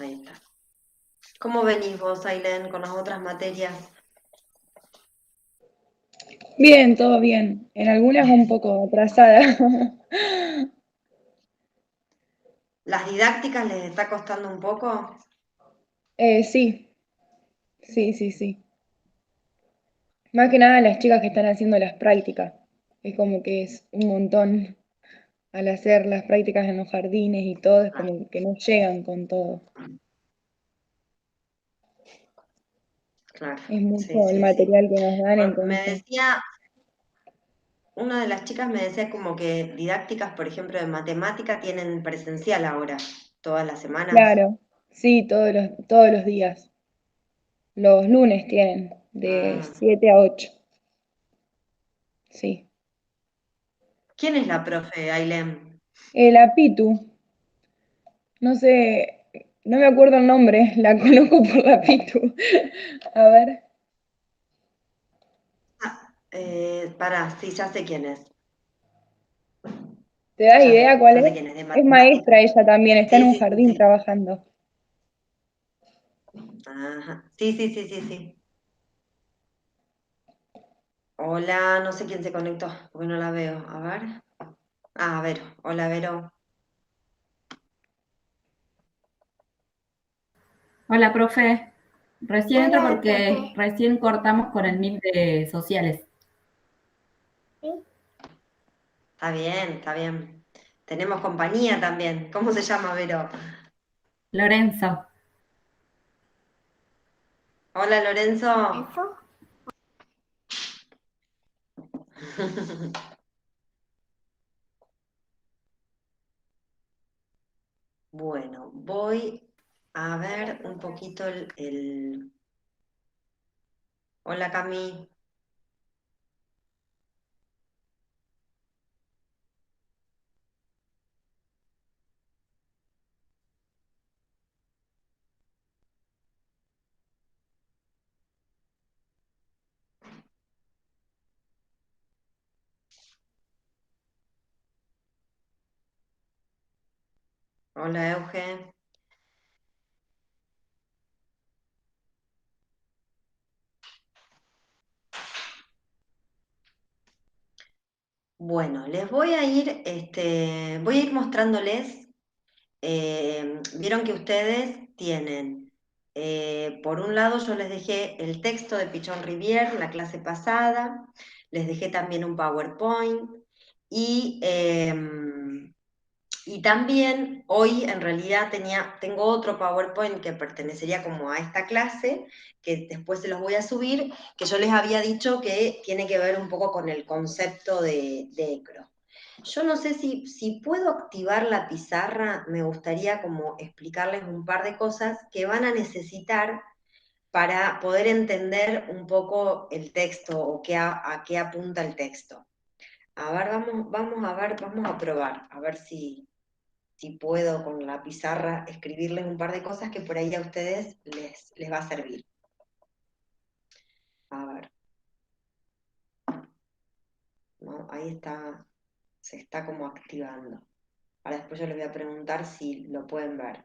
Ahí está. ¿Cómo venís vos, Ailén, con las otras materias? Bien, todo bien. En algunas un poco atrasada. ¿Las didácticas les está costando un poco? Sí, sí. Más que nada las chicas que están haciendo las prácticas. Es como que es un montón al hacer las prácticas en los jardines y todo, es Claro, como que no llegan con todo. claro. Es Sí, mucho el sí, sí. material que nos dan, Me entonces. decía, una de las chicas me decía como que didácticas, por ejemplo, de matemática tienen presencial ahora, todas las semanas. Claro, sí, todos los días. Los lunes tienen, de Ah. 7 a 8. Sí. ¿Quién es la profe, Ailén? La Pitu, no sé, no me acuerdo el nombre, la conozco por la Pitu. A ver, Pará, sí, ya sé quién es. ¿te das idea cuál Ya sé es? quién es, de Es matemática. maestra ella también, está en Sí, un sí, sí, jardín sí. trabajando. Ajá. Sí, sí, sí, sí, sí. Hola, no sé quién se conectó, porque no la veo. A ver. Ah, Vero. Hola, Vero. Hola, profe. Recién entro Hola, porque profe. recién cortamos con el Meet de sociales. Está bien, está bien. Tenemos compañía también. ¿Cómo se llama, Vero? Lorenzo. Hola, Lorenzo. ¿Eso? Bueno, voy a ver un poquito el... Hola, Cami. Hola, Euge. Bueno, les voy a ir, voy a ir mostrándoles. Vieron que ustedes tienen, por un lado yo les dejé el texto de Pichon Rivière, la clase pasada, les dejé también un PowerPoint y, y también hoy en realidad tengo otro PowerPoint que pertenecería como a esta clase, que después se los voy a subir, que yo les había dicho que tiene que ver un poco con el concepto de ECRO. Yo no sé si puedo activar la pizarra, me gustaría como explicarles un par de cosas que van a necesitar para poder entender un poco el texto o a qué apunta el texto. A ver, vamos a ver, vamos a probar, a ver si puedo con la pizarra escribirles un par de cosas que por ahí a ustedes les va a servir. A ver, ¿no? Ahí está, se está como activando. Ahora después yo les voy a preguntar si lo pueden ver.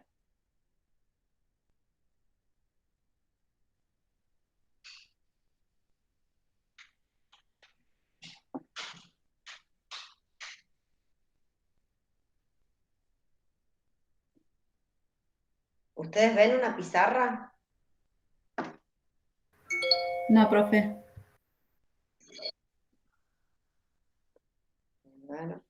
¿Ustedes ven una pizarra? No, profe. Bueno.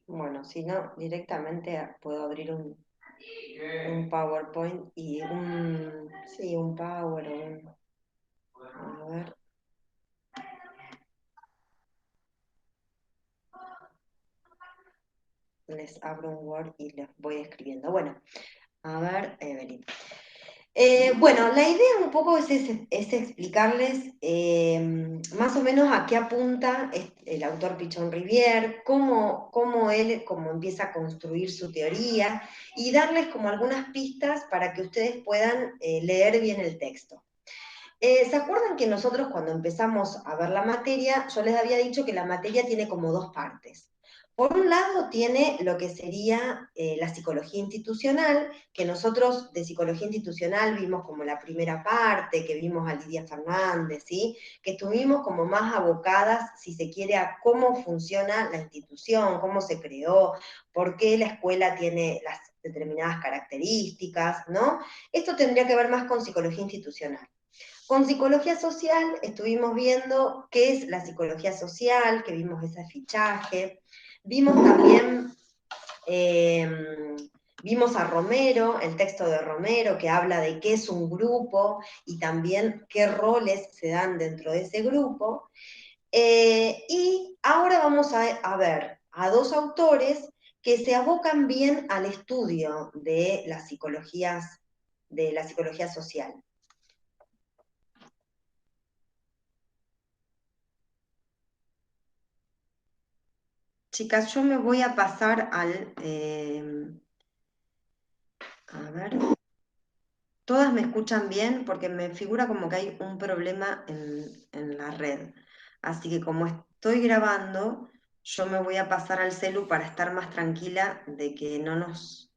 Bueno, si no, directamente puedo abrir un PowerPoint y sí, un Power o a ver, les abro un Word y les voy escribiendo. Bueno, a ver, Evelyn. Bueno, la idea un poco es explicarles más o menos a qué apunta el autor Pichon Rivière, cómo él empieza a construir su teoría y darles como algunas pistas para que ustedes puedan leer bien el texto. ¿Se acuerdan que nosotros cuando empezamos a ver la materia, yo les había dicho que la materia tiene como dos partes? Por un lado tiene lo que sería la psicología institucional, que nosotros de psicología institucional vimos como la primera parte, que vimos a Lidia Fernández, ¿sí? Que estuvimos como más abocadas, si se quiere, a cómo funciona la institución, cómo se creó, por qué la escuela tiene las determinadas características, ¿no? Esto tendría que ver más con psicología institucional. Con psicología social estuvimos viendo qué es la psicología social, que vimos ese fichaje, vimos también, eh, vimos a Romero, el texto de Romero, que habla de qué es un grupo y también qué roles se dan dentro de ese grupo. Y ahora vamos a ver a dos autores que se abocan bien al estudio de las psicologías, de la psicología social. Chicas, yo me voy a pasar al... a ver. ¿Todas me escuchan bien? Porque me figura como que hay un problema en la red. Así que como estoy grabando, yo me voy a pasar al celu para estar más tranquila de que no nos...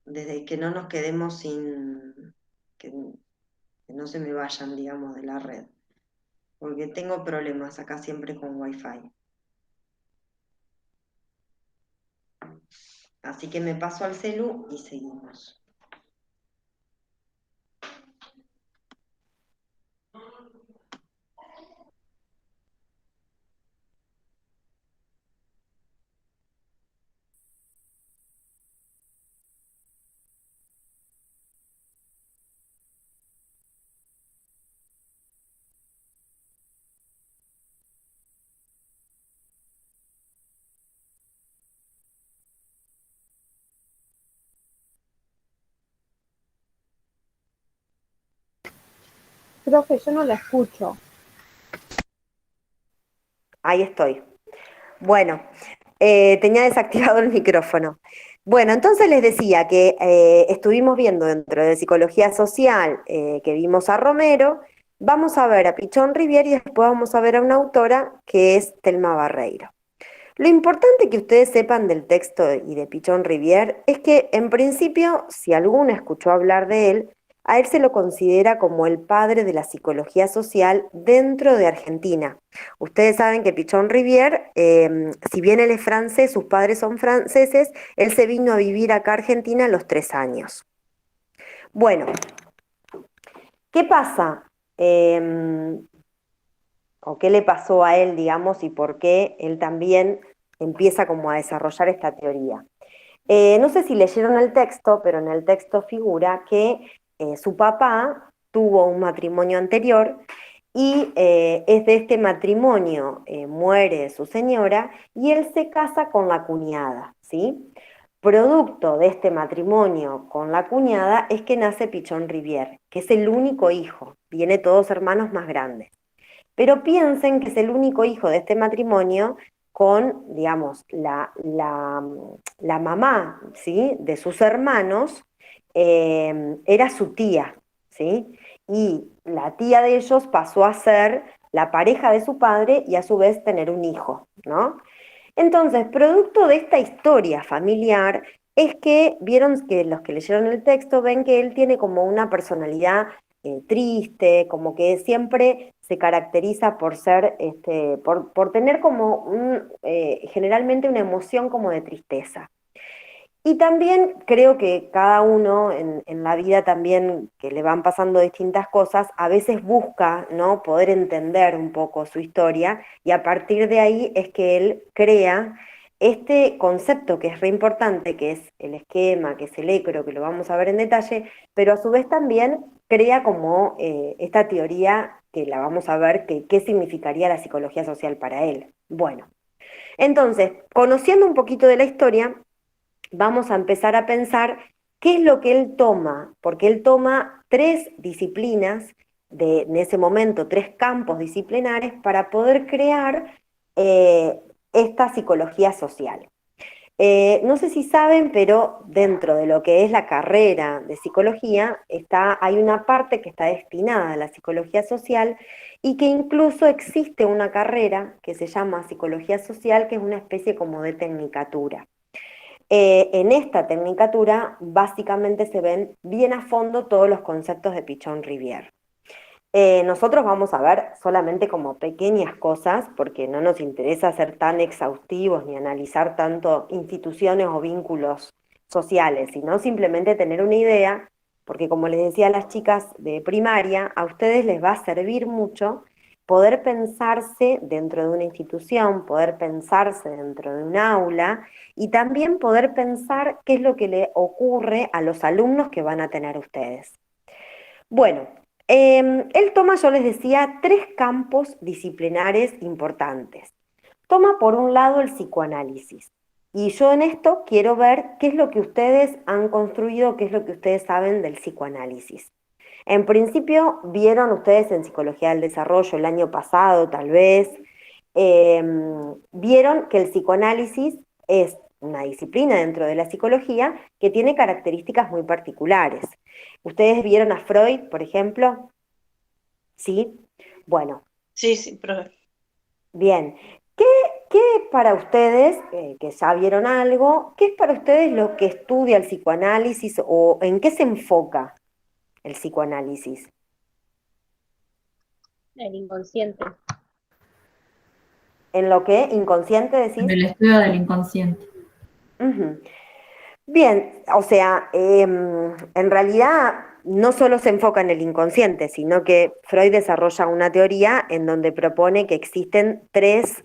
desde que no nos quedemos sin... que no se me vayan, digamos, de la red. Porque tengo problemas acá siempre con Wi-Fi. Así que me paso al celu y seguimos. Profe, yo no la escucho. Ahí estoy. Bueno, tenía desactivado el micrófono. Bueno, entonces les decía que estuvimos viendo dentro de psicología social, que vimos a Romero, vamos a ver a Pichón Rivière y después vamos a ver a una autora que es Telma Barreiro. Lo importante que ustedes sepan del texto y de Pichón Rivière es que, en principio, si alguno escuchó hablar de él, a él se lo considera como el padre de la psicología social dentro de Argentina. Ustedes saben que Pichón Rivière, si bien él es francés, sus padres son franceses, él se vino a vivir acá a Argentina a los 3 años. Bueno, ¿qué pasa? O qué le pasó a él, digamos, y por qué él también empieza como a desarrollar esta teoría. No sé si leyeron el texto, pero en el texto figura que su papá tuvo un matrimonio anterior y es de este matrimonio, muere su señora y él se casa con la cuñada, ¿sí? Producto de este matrimonio con la cuñada es que nace Pichón Rivière, que es el único hijo, tiene todos hermanos más grandes. Pero piensen que es el único hijo de este matrimonio con, digamos, la mamá, ¿sí? De sus hermanos, era su tía, ¿sí? Y la tía de ellos pasó a ser la pareja de su padre y a su vez tener un hijo, ¿no? Entonces, producto de esta historia familiar, es que vieron que los que leyeron el texto ven que él tiene como una personalidad triste, como que siempre se caracteriza por ser, por tener como generalmente una emoción como de tristeza. Y también creo que cada uno en la vida también que le van pasando distintas cosas, a veces busca, ¿no? Poder entender un poco su historia y a partir de ahí es que él crea este concepto que es re importante, que es el esquema, que es el ecro, que lo vamos a ver en detalle, pero a su vez también crea como esta teoría que la vamos a ver, que qué significaría la psicología social para él. Bueno, entonces, conociendo un poquito de la historia, vamos a empezar a pensar qué es lo que él toma, porque él toma 3 disciplinas, en ese momento 3 campos disciplinares para poder crear esta psicología social. No sé si saben, pero dentro de lo que es la carrera de psicología, hay una parte que está destinada a la psicología social y que incluso existe una carrera que se llama psicología social, que es una especie como de tecnicatura. En esta tecnicatura básicamente se ven bien a fondo todos los conceptos de Pichon Rivière. Nosotros vamos a ver solamente como pequeñas cosas, porque no nos interesa ser tan exhaustivos ni analizar tanto instituciones o vínculos sociales, sino simplemente tener una idea, porque como les decía a las chicas de primaria, a ustedes les va a servir mucho poder pensarse dentro de una institución, poder pensarse dentro de un aula y también poder pensar qué es lo que le ocurre a los alumnos que van a tener ustedes. Bueno, él toma, yo les decía, tres campos disciplinares importantes. Toma por un lado el psicoanálisis. Y yo en esto quiero ver qué es lo que ustedes han construido, qué es lo que ustedes saben del psicoanálisis. En principio, vieron ustedes en Psicología del Desarrollo el año pasado, tal vez, vieron que el psicoanálisis es una disciplina dentro de la psicología que tiene características muy particulares. ¿Ustedes vieron a Freud, por ejemplo? ¿Sí? Bueno, Sí, sí, profe. bien. ¿Qué, qué para ustedes, que ya vieron algo, qué es para ustedes lo que estudia el psicoanálisis o en qué se enfoca el psicoanálisis? El inconsciente. ¿En lo que? ¿Inconsciente En decís? el estudio del inconsciente. Ujú. Bien, o sea, en realidad no solo se enfoca en el inconsciente, sino que Freud desarrolla una teoría en donde propone que existen tres,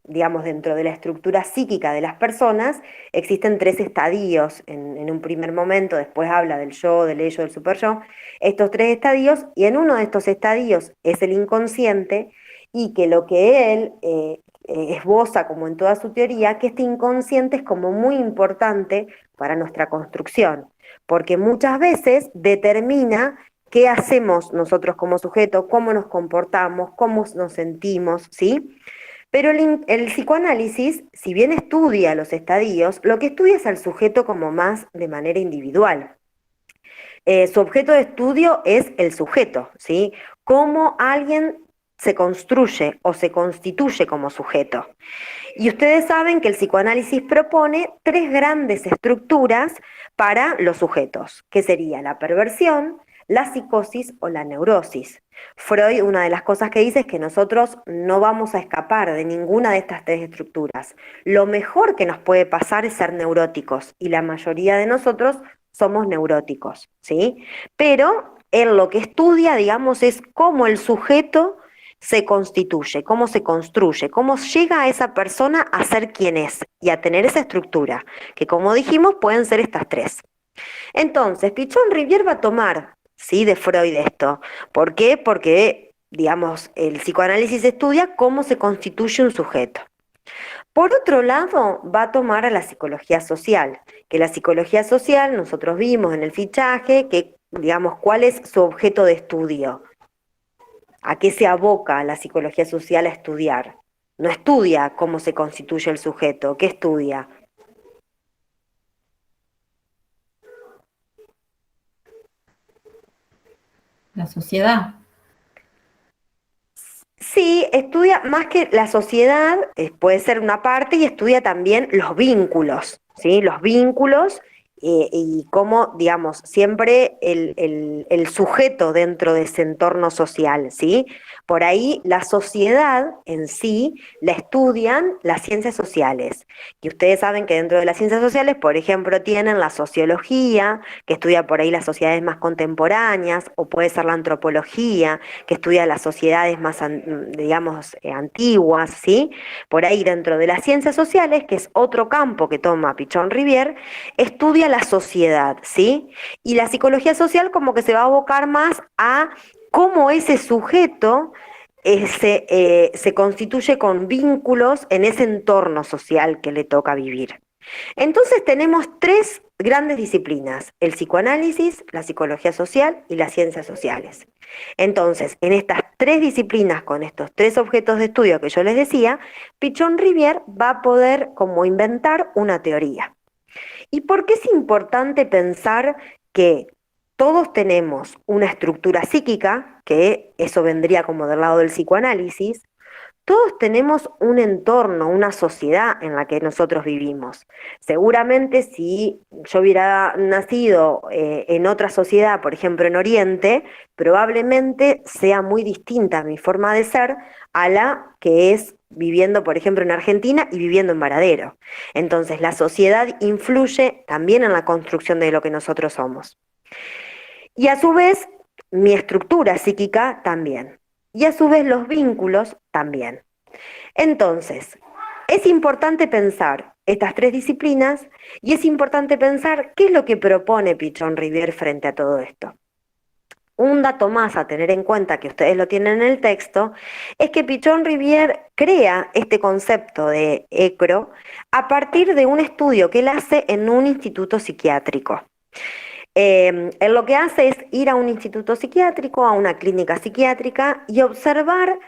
digamos, dentro de la estructura psíquica de las personas, existen tres estadios en un primer momento, después habla del yo, del ello, del superyo, estos tres estadios, y en uno de estos estadios es el inconsciente, y que lo que él esboza como en toda su teoría, que este inconsciente es como muy importante para nuestra construcción, porque muchas veces determina qué hacemos nosotros como sujeto, cómo nos comportamos, cómo nos sentimos, ¿sí? Pero el psicoanálisis, si bien estudia los estadios, lo que estudia es al sujeto como más de manera individual. Su objeto de estudio es el sujeto, ¿sí? Cómo alguien se construye o se constituye como sujeto. Y ustedes saben que el psicoanálisis propone tres grandes estructuras para los sujetos, que sería la perversión, la psicosis o la neurosis. Freud, una de las cosas que dice es que nosotros no vamos a escapar de ninguna de estas tres estructuras. Lo mejor que nos puede pasar es ser neuróticos, y la mayoría de nosotros somos neuróticos, ¿sí? Pero él lo que estudia, digamos, es cómo el sujeto se constituye, cómo se construye, cómo llega a esa persona a ser quien es y a tener esa estructura, que como dijimos pueden ser estas tres. Entonces, Pichon Rivière va a tomar, ¿sí?, de Freud esto. ¿Por qué? Porque, digamos, el psicoanálisis estudia cómo se constituye un sujeto. Por otro lado, va a tomar a la psicología social, que la psicología social nosotros vimos en el fichaje, que, digamos, cuál es su objeto de estudio. ¿A qué se aboca la psicología social a estudiar? No estudia cómo se constituye el sujeto, ¿qué estudia? La sociedad. Sí, estudia más que la sociedad, puede ser una parte, y estudia también los vínculos, ¿sí? Los vínculos y cómo, digamos, siempre el sujeto dentro de ese entorno social, ¿sí? Por ahí la sociedad en sí la estudian las ciencias sociales. Y ustedes saben que dentro de las ciencias sociales, por ejemplo, tienen la sociología, que estudia por ahí las sociedades más contemporáneas, o puede ser la antropología, que estudia las sociedades más, digamos, antiguas, ¿sí? Por ahí dentro de las ciencias sociales, que es otro campo que toma Pichon Rivière, estudia la sociedad, ¿sí? Y la psicología social como que se va a abocar más a cómo ese sujeto se constituye con vínculos en ese entorno social que le toca vivir. Entonces tenemos tres grandes disciplinas: el psicoanálisis, la psicología social y las ciencias sociales. Entonces, en estas tres disciplinas, con estos tres objetos de estudio que yo les decía, Pichon Rivière va a poder como inventar una teoría. ¿Y por qué es importante pensar que todos tenemos una estructura psíquica, que eso vendría como del lado del psicoanálisis? Todos tenemos un entorno, una sociedad en la que nosotros vivimos. Seguramente si yo hubiera nacido en otra sociedad, por ejemplo en Oriente, probablemente sea muy distinta mi forma de ser a la que es viviendo, por ejemplo, en Argentina y viviendo en Varadero. Entonces, la sociedad influye también en la construcción de lo que nosotros somos. Y a su vez, mi estructura psíquica también. Y a su vez, los vínculos también. Entonces, es importante pensar estas tres disciplinas y es importante pensar qué es lo que propone Pichon Rivière frente a todo esto. Un dato más a tener en cuenta, que ustedes lo tienen en el texto, es que Pichon Rivière crea este concepto de ECRO a partir de un estudio que él hace en un instituto psiquiátrico. Él lo que hace es ir a un instituto psiquiátrico, a una clínica psiquiátrica y observar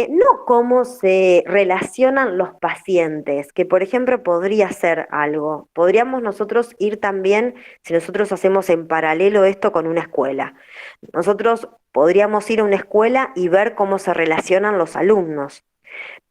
no cómo se relacionan los pacientes, que por ejemplo podría ser algo. Podríamos nosotros ir también, si nosotros hacemos en paralelo esto con una escuela. Nosotros podríamos ir a una escuela y ver cómo se relacionan los alumnos.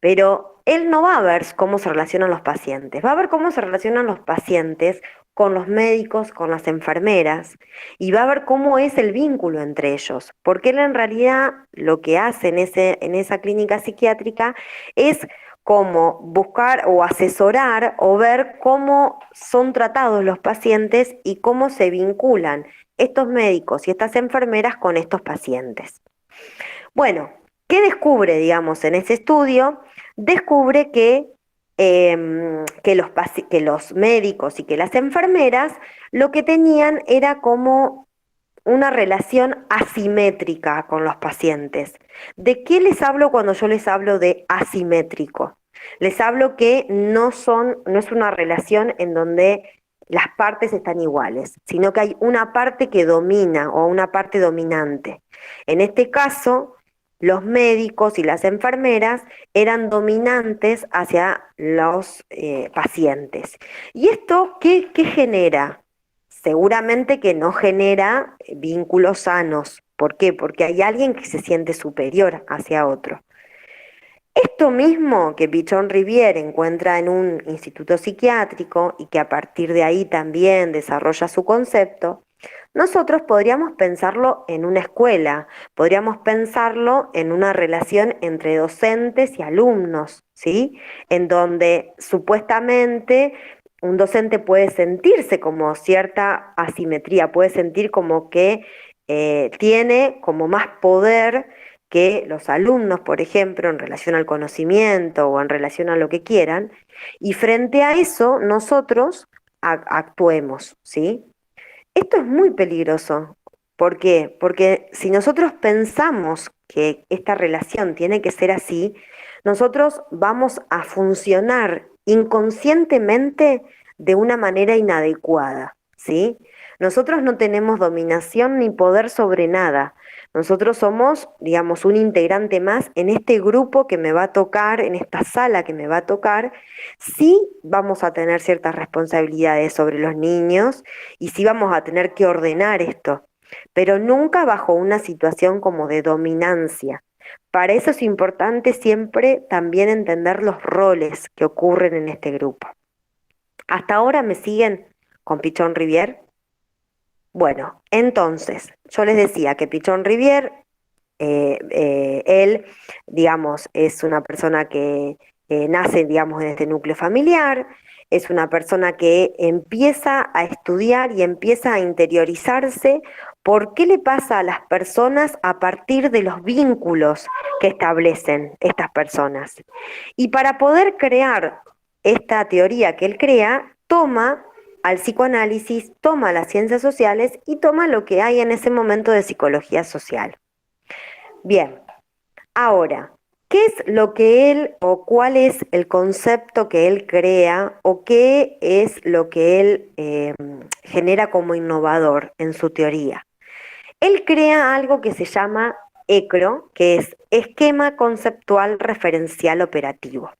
Pero él no va a ver cómo se relacionan los pacientes, va a ver cómo se relacionan los pacientes con los médicos, con las enfermeras, y va a ver cómo es el vínculo entre ellos, porque él en realidad lo que hace en esa clínica psiquiátrica es como buscar o asesorar o ver cómo son tratados los pacientes y cómo se vinculan estos médicos y estas enfermeras con estos pacientes. Bueno, ¿qué descubre, digamos, en ese estudio? Descubre que los médicos y que las enfermeras lo que tenían era como una relación asimétrica con los pacientes. ¿De qué les hablo cuando yo les hablo de asimétrico? Les hablo que no es una relación en donde las partes están iguales, sino que hay una parte que domina o una parte dominante. En este caso, los médicos y las enfermeras eran dominantes hacia los pacientes. ¿Y esto qué genera? Seguramente que no genera vínculos sanos. ¿Por qué? Porque hay alguien que se siente superior hacia otro. Esto mismo que Pichon Rivière encuentra en un instituto psiquiátrico y que a partir de ahí también desarrolla su concepto, nosotros podríamos pensarlo en una escuela, podríamos pensarlo en una relación entre docentes y alumnos, ¿sí? En donde supuestamente un docente puede sentirse como cierta asimetría, puede sentir como que tiene como más poder que los alumnos, por ejemplo, en relación al conocimiento o en relación a lo que quieran, y frente a eso nosotros actuemos, ¿sí? Esto es muy peligroso. ¿Por qué? Porque si nosotros pensamos que esta relación tiene que ser así, nosotros vamos a funcionar inconscientemente de una manera inadecuada, ¿sí? Nosotros no tenemos dominación ni poder sobre nada. Nosotros somos, digamos, un integrante más en este grupo que me va a tocar, en esta sala que me va a tocar. Sí vamos a tener ciertas responsabilidades sobre los niños y sí vamos a tener que ordenar esto, pero nunca bajo una situación como de dominancia. Para eso es importante siempre también entender los roles que ocurren en este grupo. ¿Hasta ahora me siguen con Pichon Rivière? Bueno, entonces, yo les decía que Pichon Rivière, él, digamos, es una persona que nace, digamos, en este núcleo familiar, es una persona que empieza a estudiar y empieza a interiorizarse por qué le pasa a las personas a partir de los vínculos que establecen estas personas. Y para poder crear esta teoría que él crea, toma al psicoanálisis, toma las ciencias sociales y toma lo que hay en ese momento de psicología social. Bien, ahora, ¿Qué es lo que él o cuál es el concepto que él crea o qué es lo que él genera como innovador en su teoría? Él crea algo que se llama ECRO, que es Esquema Conceptual Referencial Operativo.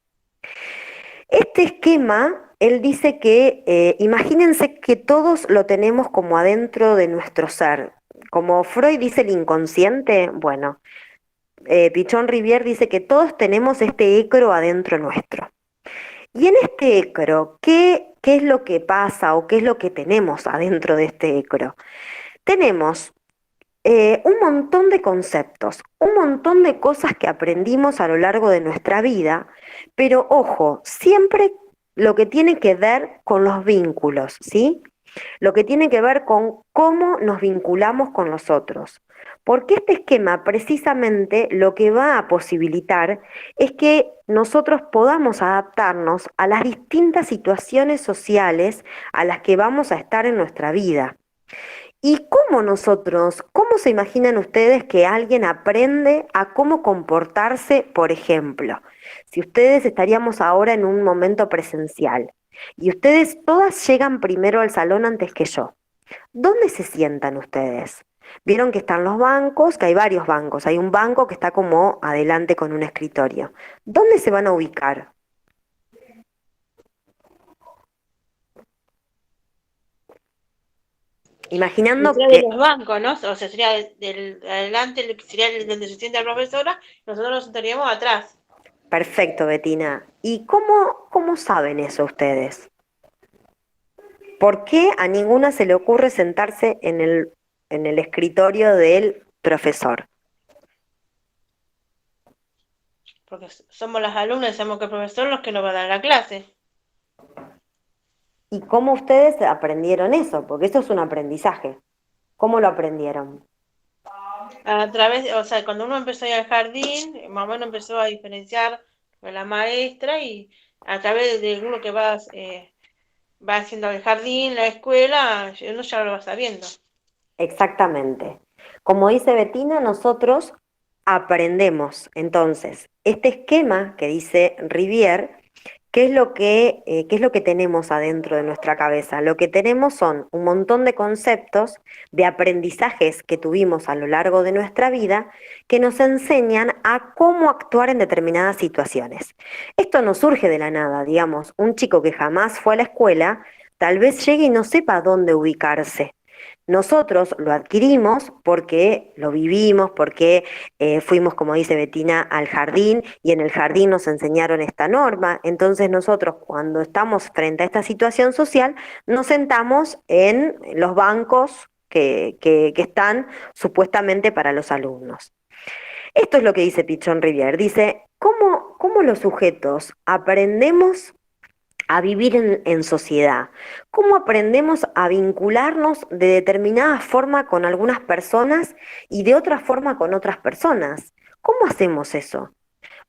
Este esquema, él dice que, imagínense que todos lo tenemos como adentro de nuestro ser. Como Freud dice el inconsciente, bueno, Pichon Rivière dice que todos tenemos este ECRO adentro nuestro. Y en este ECRO, ¿qué es lo que pasa o qué es lo que tenemos adentro de este ECRO? Tenemos un montón de conceptos, un montón de cosas que aprendimos a lo largo de nuestra vida, pero ojo, siempre lo que tiene que ver con los vínculos, ¿sí? Lo que tiene que ver con cómo nos vinculamos con los otros. Porque este esquema precisamente lo que va a posibilitar es que nosotros podamos adaptarnos a las distintas situaciones sociales a las que vamos a estar en nuestra vida. ¿Y cómo se imaginan ustedes que alguien aprende a cómo comportarse, por ejemplo? Si ustedes estaríamos ahora en un momento presencial y ustedes todas llegan primero al salón antes que yo, ¿dónde se sientan ustedes? Vieron que están los bancos, que hay varios bancos, hay un banco que está como adelante con un escritorio. ¿Dónde se van a ubicar? Imaginando Detrás de que los bancos, ¿no? O sea, sería adelante, sería donde se sienta la profesora, nosotros nos sentaríamos atrás. Perfecto, Betina. ¿Y cómo saben eso ustedes? ¿Por qué a ninguna se le ocurre sentarse en el escritorio del profesor? Porque somos las alumnas y sabemos que el profesor es los que nos va a dar la clase. ¿Y cómo ustedes aprendieron eso? Porque eso es un aprendizaje. ¿Cómo lo aprendieron? A través, o sea, cuando uno empezó a ir al jardín, más o menos empezó a diferenciar con la maestra y a través de uno que va haciendo el jardín, la escuela, uno ya lo va sabiendo. Exactamente. Como dice Betina, nosotros aprendemos. Entonces, este esquema que dice Rivière, qué es lo que tenemos adentro de nuestra cabeza? Lo que tenemos son un montón de conceptos, de aprendizajes que tuvimos a lo largo de nuestra vida que nos enseñan a cómo actuar en determinadas situaciones. Esto no surge de la nada, digamos, un chico que jamás fue a la escuela, tal vez llegue y no sepa dónde ubicarse. Nosotros lo adquirimos porque lo vivimos, porque fuimos, como dice Betina, al jardín y en el jardín nos enseñaron esta norma. Entonces nosotros cuando estamos frente a esta situación social nos sentamos en los bancos que están supuestamente para los alumnos. Esto es lo que dice Pichon Rivière. Dice, ¿cómo los sujetos aprendemos a vivir en sociedad? ¿Cómo aprendemos a vincularnos de determinada forma con algunas personas y de otra forma con otras personas? ¿Cómo hacemos eso?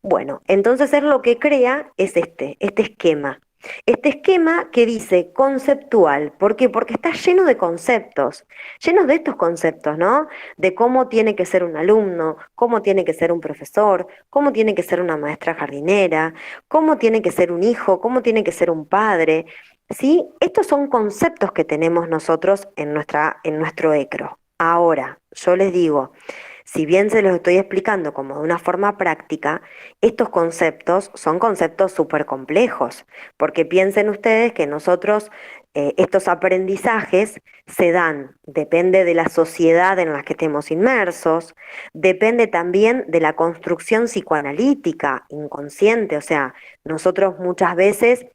Bueno, entonces él lo que crea es este esquema. Este esquema que dice conceptual. ¿Por qué? Porque está lleno de conceptos, llenos de estos conceptos, ¿no? De cómo tiene que ser un alumno, cómo tiene que ser un profesor, cómo tiene que ser una maestra jardinera, cómo tiene que ser un hijo, cómo tiene que ser un padre, ¿sí? Estos son conceptos que tenemos nosotros en nuestro ECRO. Ahora, yo les digo, si bien se los estoy explicando como de una forma práctica, estos conceptos son conceptos súper complejos, porque piensen ustedes que nosotros, estos aprendizajes se dan, depende de la sociedad en la que estemos inmersos, depende también de la construcción psicoanalítica inconsciente, o sea, nosotros muchas veces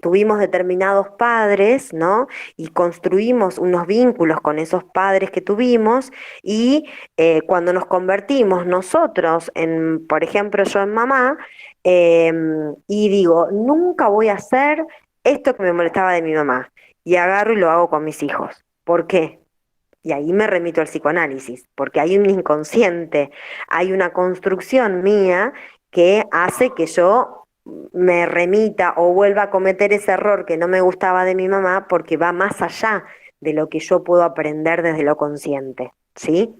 tuvimos determinados padres, ¿no? Y construimos unos vínculos con esos padres que tuvimos y cuando nos convertimos nosotros en, por ejemplo, yo en mamá, eh, y digo, nunca voy a hacer esto que me molestaba de mi mamá, y agarro y lo hago con mis hijos. ¿Por qué? Y ahí me remito al psicoanálisis, porque hay un inconsciente, hay una construcción mía que hace que yo me remita o vuelva a cometer ese error que no me gustaba de mi mamá porque va más allá de lo que yo puedo aprender desde lo consciente, ¿sí?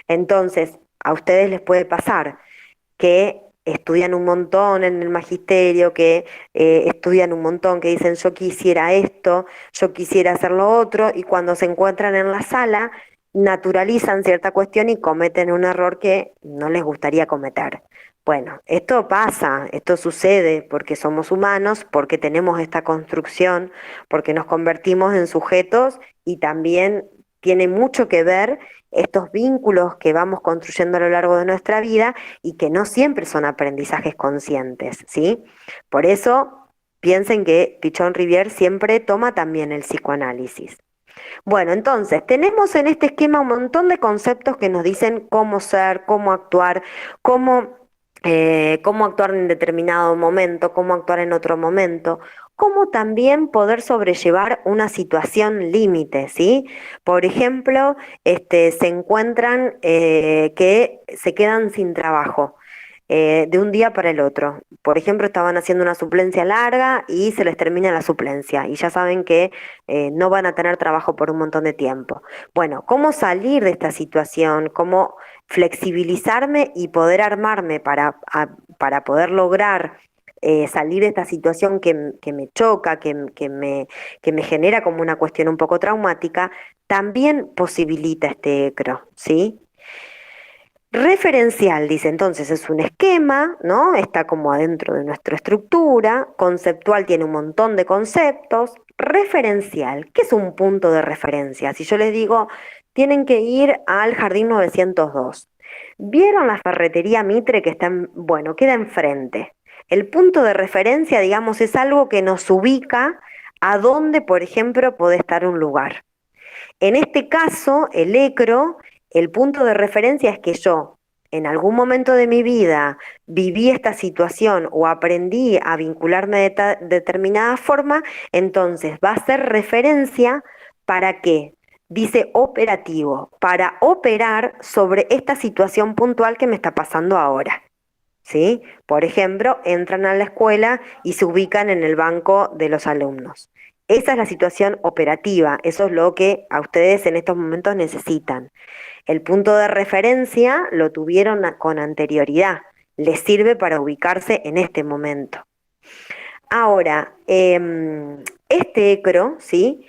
Entonces, a ustedes les puede pasar que estudian un montón en el magisterio, que estudian un montón, que dicen yo quisiera esto, yo quisiera hacer lo otro, y cuando se encuentran en la sala naturalizan cierta cuestión y cometen un error que no les gustaría cometer. Bueno, esto pasa, esto sucede porque somos humanos, porque tenemos esta construcción, porque nos convertimos en sujetos y también tiene mucho que ver estos vínculos que vamos construyendo a lo largo de nuestra vida y que no siempre son aprendizajes conscientes, ¿sí? Por eso piensen que Pichon Rivière siempre toma también el psicoanálisis. Bueno, entonces, tenemos en este esquema un montón de conceptos que nos dicen cómo ser, cómo, cómo actuar en determinado momento, cómo actuar en otro momento, cómo también poder sobrellevar una situación límite, ¿sí? Por ejemplo, se encuentran que se quedan sin trabajo. De un día para el otro. Por ejemplo, estaban haciendo una suplencia larga y se les termina la suplencia y ya saben que no van a tener trabajo por un montón de tiempo. Bueno, ¿cómo salir de esta situación? ¿Cómo flexibilizarme y poder armarme para poder lograr salir de esta situación que me choca, que me genera como una cuestión un poco traumática? También posibilita este ECRO, ¿sí? Referencial, dice, entonces es un esquema, ¿no? Está como adentro de nuestra estructura. Conceptual tiene un montón de conceptos. Referencial, ¿qué es un punto de referencia? Si yo les digo, tienen que ir al Jardín 902. ¿Vieron la ferretería Mitre que está, bueno, queda enfrente? El punto de referencia, digamos, es algo que nos ubica a dónde, por ejemplo, puede estar un lugar. En este caso, el ECRO, el punto de referencia es que yo en algún momento de mi vida viví esta situación o aprendí a vincularme de determinada forma, entonces va a ser referencia para qué. Dice operativo, para operar sobre esta situación puntual que me está pasando ahora. ¿Sí? Por ejemplo, entran a la escuela y se ubican en el banco de los alumnos. Esa es la situación operativa, eso es lo que a ustedes en estos momentos necesitan. El punto de referencia lo tuvieron con anterioridad, les sirve para ubicarse en este momento. Ahora, este ECRO, ¿sí?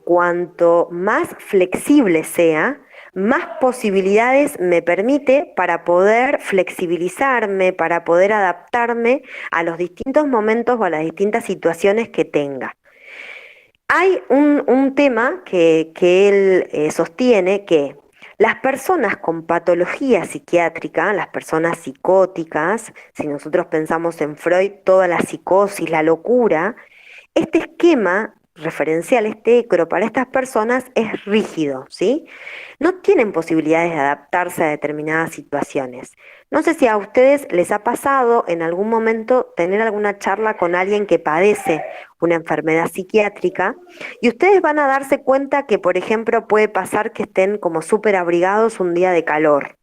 Cuanto más flexible sea, más posibilidades me permite para poder flexibilizarme, para poder adaptarme a los distintos momentos o a las distintas situaciones que tenga. Hay un tema que él sostiene que las personas con patología psiquiátrica, las personas psicóticas, si nosotros pensamos en Freud, toda la psicosis, la locura, este esquema referencial, este ECRO para estas personas es rígido, ¿sí? No tienen posibilidades de adaptarse a determinadas situaciones. No sé si a ustedes les ha pasado en algún momento tener alguna charla con alguien que padece una enfermedad psiquiátrica y ustedes van a darse cuenta que, por ejemplo, puede pasar que estén como súper abrigados un día de calor,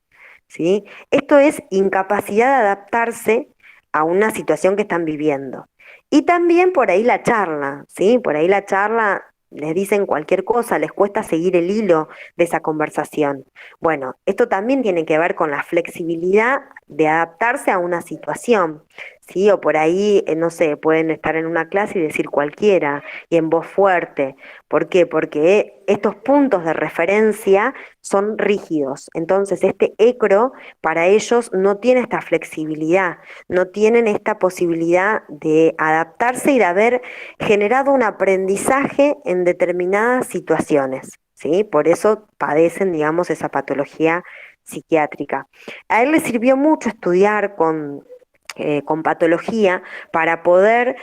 ¿sí? Esto es incapacidad de adaptarse a una situación que están viviendo. Y también por ahí la charla, ¿sí? Por ahí la charla les dicen cualquier cosa, les cuesta seguir el hilo de esa conversación. Bueno, esto también tiene que ver con la flexibilidad de adaptarse a una situación, ¿sí? O por ahí, no sé, pueden estar en una clase y decir cualquiera y en voz fuerte. ¿Por qué? Porque estos puntos de referencia son rígidos. Entonces, este ECRO para ellos no tiene esta flexibilidad, no tienen esta posibilidad de adaptarse y de haber generado un aprendizaje en determinadas situaciones, ¿sí? Por eso padecen, digamos, esa patología psiquiátrica. A él le sirvió mucho estudiar con patología para poder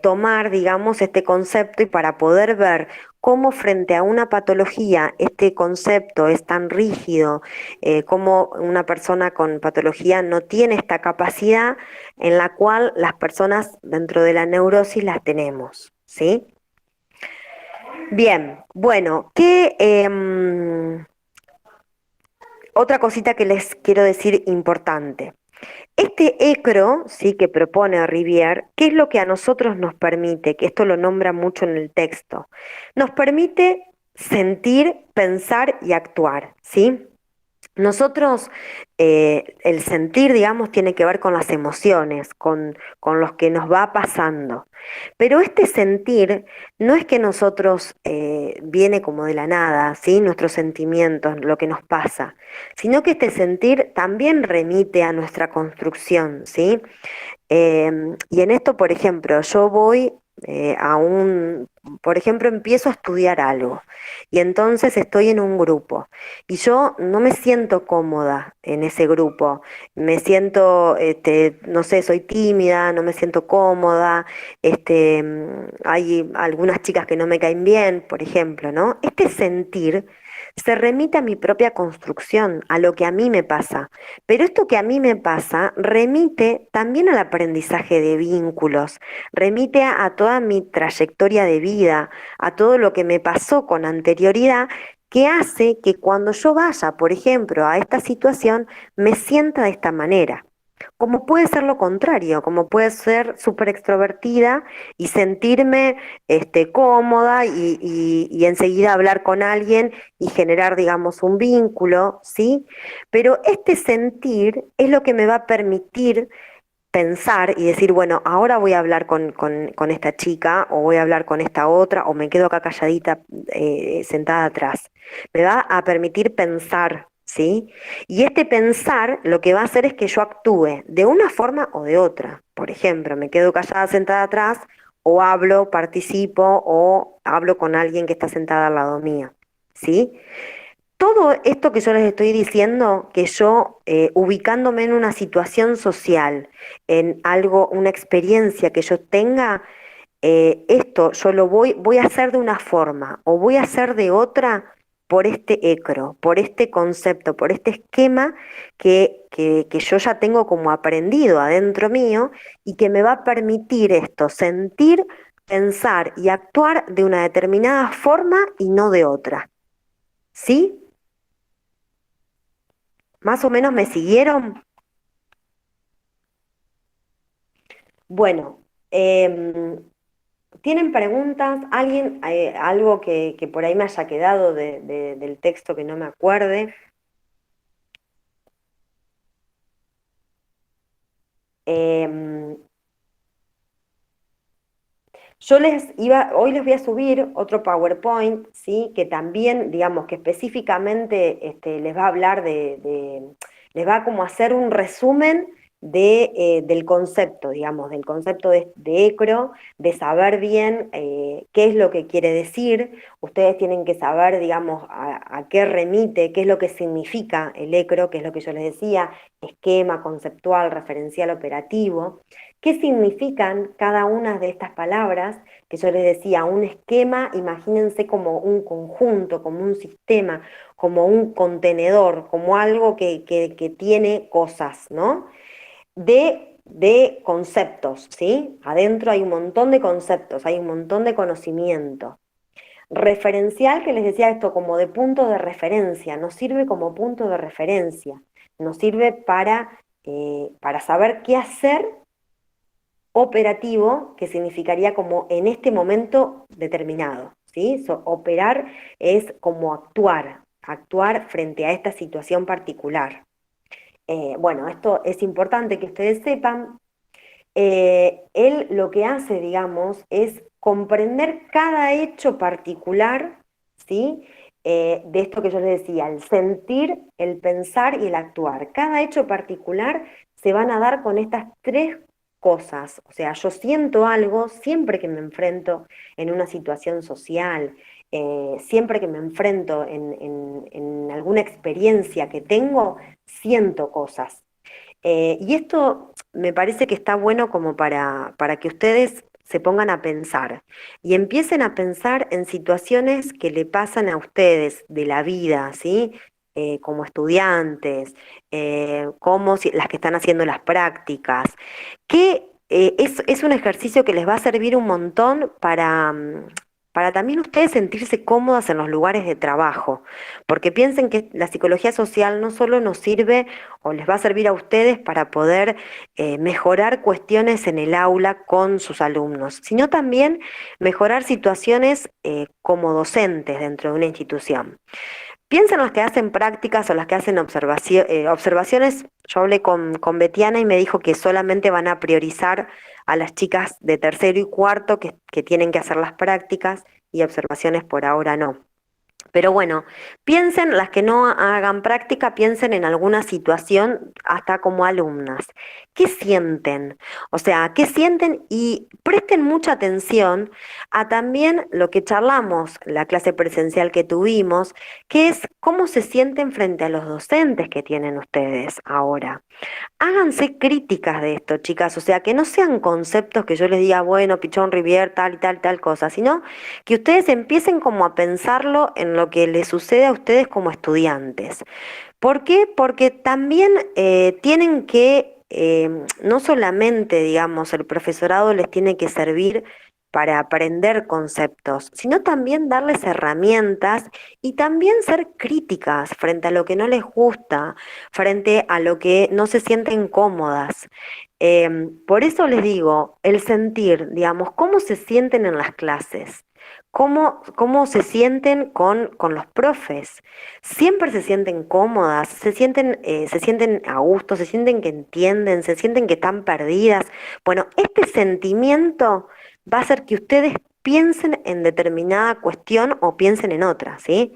tomar, digamos, este concepto y para poder ver cómo frente a una patología este concepto es tan rígido, cómo una persona con patología no tiene esta capacidad en la cual las personas dentro de la neurosis las tenemos, ¿sí? Bien, bueno, otra cosita que les quiero decir importante. Este ECRO, sí, que propone Rivière, ¿qué es lo que a nosotros nos permite? Que esto lo nombra mucho en el texto. Nos permite sentir, pensar y actuar, ¿sí? Nosotros, el sentir, digamos, tiene que ver con las emociones, con lo que nos va pasando. Pero este sentir no es que nosotros viene como de la nada, ¿sí? Nuestros sentimientos, lo que nos pasa, sino que este sentir también remite a nuestra construcción, ¿sí? Y en esto, por ejemplo, yo voy por ejemplo, empiezo a estudiar algo y entonces estoy en un grupo y yo no me siento cómoda en ese grupo, me siento, no sé, soy tímida, no me siento cómoda, hay algunas chicas que no me caen bien, por ejemplo, ¿no? Este sentir se remite a mi propia construcción, a lo que a mí me pasa. Pero esto que a mí me pasa remite también al aprendizaje de vínculos, remite a toda mi trayectoria de vida, a todo lo que me pasó con anterioridad, que hace que cuando yo vaya, por ejemplo, a esta situación, me sienta de esta manera. Como puede ser lo contrario, como puede ser súper extrovertida y sentirme cómoda y enseguida hablar con alguien y generar, digamos, un vínculo, ¿sí? Pero este sentir es lo que me va a permitir pensar y decir, bueno, ahora voy a hablar con esta chica o voy a hablar con esta otra o me quedo acá calladita sentada atrás. Me va a permitir pensar, ¿sí? Y este pensar lo que va a hacer es que yo actúe de una forma o de otra. Por ejemplo, me quedo callada sentada atrás o hablo, participo o hablo con alguien que está sentada al lado mío, ¿sí? Todo esto que yo les estoy diciendo, que yo ubicándome en una situación social, en algo, una experiencia que yo tenga, esto yo voy a hacer de una forma o voy a hacer de otra por este ecro, por este concepto, por este esquema que yo ya tengo como aprendido adentro mío y que me va a permitir esto, sentir, pensar y actuar de una determinada forma y no de otra. ¿Sí? ¿Más o menos me siguieron? Bueno, ¿tienen preguntas? ¿Alguien, algo que por ahí me haya quedado del texto que no me acuerde? Em, hoy les voy a subir otro PowerPoint, ¿sí? Que también, digamos, que específicamente les va a hablar les va a como hacer un resumen del concepto, digamos, del concepto de ECRO, de saber bien qué es lo que quiere decir. Ustedes tienen que saber, digamos, a qué remite, qué es lo que significa el ECRO, que es lo que yo les decía, esquema, conceptual, referencial, operativo. ¿Qué significan cada una de estas palabras? Que yo les decía, un esquema, imagínense como un conjunto, como un sistema, como un contenedor, como algo que tiene cosas, ¿no? De conceptos, ¿sí? Adentro hay un montón de conceptos, hay un montón de conocimiento. Referencial, que les decía esto como de punto de referencia, nos sirve como punto de referencia, nos sirve para saber qué hacer. Operativo, que significaría como en este momento determinado, ¿sí? Operar es como actuar frente a esta situación particular. Bueno, esto es importante que ustedes sepan. Él lo que hace, digamos, es comprender cada hecho particular, ¿sí? De esto que yo les decía, el sentir, el pensar y el actuar. Cada hecho particular se van a dar con estas tres cosas. O sea, yo siento algo siempre que me enfrento en una situación social, siempre que me enfrento en alguna experiencia que tengo, siento cosas. Y esto me parece que está bueno como para que ustedes se pongan a pensar y empiecen a pensar en situaciones que le pasan a ustedes de la vida, ¿sí? Como estudiantes, como las que están haciendo las prácticas, que es un ejercicio que les va a servir un montón para también ustedes sentirse cómodas en los lugares de trabajo, porque piensen que la psicología social no solo nos sirve o les va a servir a ustedes para poder mejorar cuestiones en el aula con sus alumnos, sino también mejorar situaciones como docentes dentro de una institución. Piensen las que hacen prácticas o las que hacen observaciones. Yo hablé con Betiana y me dijo que solamente van a priorizar a las chicas de tercero y cuarto que tienen que hacer las prácticas y observaciones por ahora no. Pero bueno, piensen, las que no hagan práctica, piensen en alguna situación hasta como alumnas. ¿Qué sienten? O sea, ¿qué sienten? Y presten mucha atención a también lo que charlamos, la clase presencial que tuvimos, que es cómo se sienten frente a los docentes que tienen ustedes ahora. Háganse críticas de esto, chicas, o sea, que no sean conceptos que yo les diga, bueno, Pichón Rivier, tal y tal, tal cosa, sino que ustedes empiecen como a pensarlo en lo que les sucede a ustedes como estudiantes. ¿Por qué? Porque también tienen que, no solamente, digamos, el profesorado les tiene que servir para aprender conceptos, sino también darles herramientas y también ser críticas frente a lo que no les gusta, frente a lo que no se sienten cómodas. Por eso les digo, el sentir, digamos, cómo se sienten en las clases. Cómo se sienten con los profes. Siempre se sienten cómodas, se sienten a gusto, se sienten que entienden, se sienten que están perdidas. Bueno, este sentimiento va a hacer que ustedes piensen en determinada cuestión o piensen en otra, ¿sí?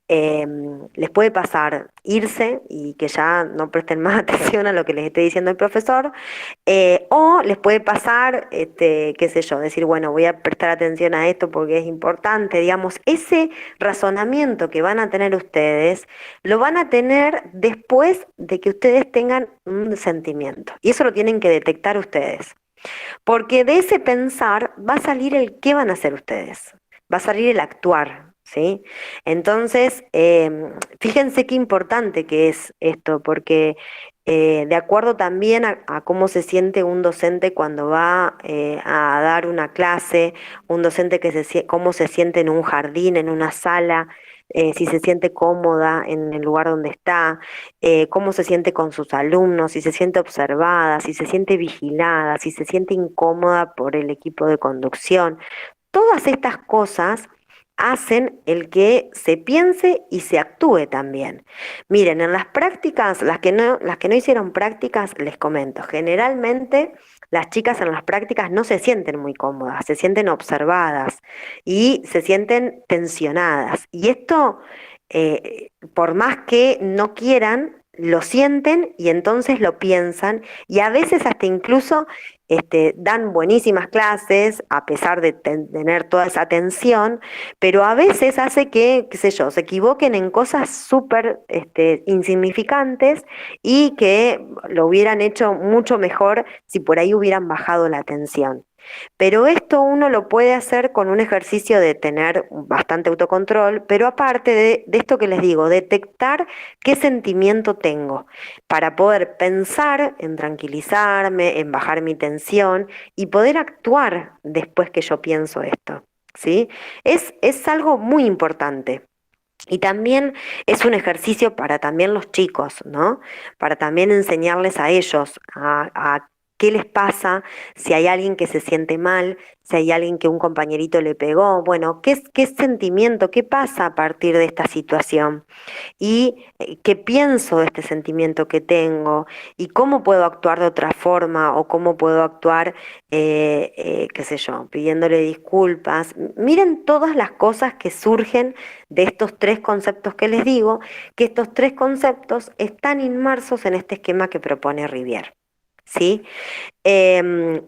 Les puede pasar irse y que ya no presten más atención a lo que les esté diciendo el profesor, o les puede pasar, qué sé yo, decir, bueno, voy a prestar atención a esto porque es importante, digamos, ese razonamiento que van a tener ustedes, lo van a tener después de que ustedes tengan un sentimiento, y eso lo tienen que detectar ustedes. Porque de ese pensar va a salir el qué van a hacer ustedes, va a salir el actuar, ¿sí? Entonces, fíjense qué importante que es esto, porque de acuerdo también a cómo se siente un docente cuando va a dar una clase, un docente cómo se siente en un jardín, en una sala, si se siente cómoda en el lugar donde está, cómo se siente con sus alumnos, si se siente observada, si se siente vigilada, si se siente incómoda por el equipo de conducción. Todas estas cosas hacen el que se piense y se actúe también. Miren, en las prácticas, las que no hicieron prácticas, les comento, generalmente las chicas en las prácticas no se sienten muy cómodas, se sienten observadas y se sienten tensionadas. Y esto, por más que no quieran, lo sienten y entonces lo piensan y a veces hasta incluso dan buenísimas clases a pesar de tener toda esa tensión, pero a veces hace que, qué sé yo, se equivoquen en cosas súper insignificantes y que lo hubieran hecho mucho mejor si por ahí hubieran bajado la tensión. Pero esto uno lo puede hacer con un ejercicio de tener bastante autocontrol, pero aparte de esto que les digo, detectar qué sentimiento tengo para poder pensar en tranquilizarme, en bajar mi tensión y poder actuar después que yo pienso esto, ¿sí? Es algo muy importante. Y también es un ejercicio para también los chicos, ¿no? Para también enseñarles a ellos a qué les pasa si hay alguien que se siente mal, si hay alguien que un compañerito le pegó, bueno, qué sentimiento, qué pasa a partir de esta situación y qué pienso de este sentimiento que tengo y cómo puedo actuar de otra forma o cómo puedo actuar, qué sé yo, pidiéndole disculpas. Miren todas las cosas que surgen de estos tres conceptos que les digo, que estos tres conceptos están inmersos en este esquema que propone Rivière. ¿Sí?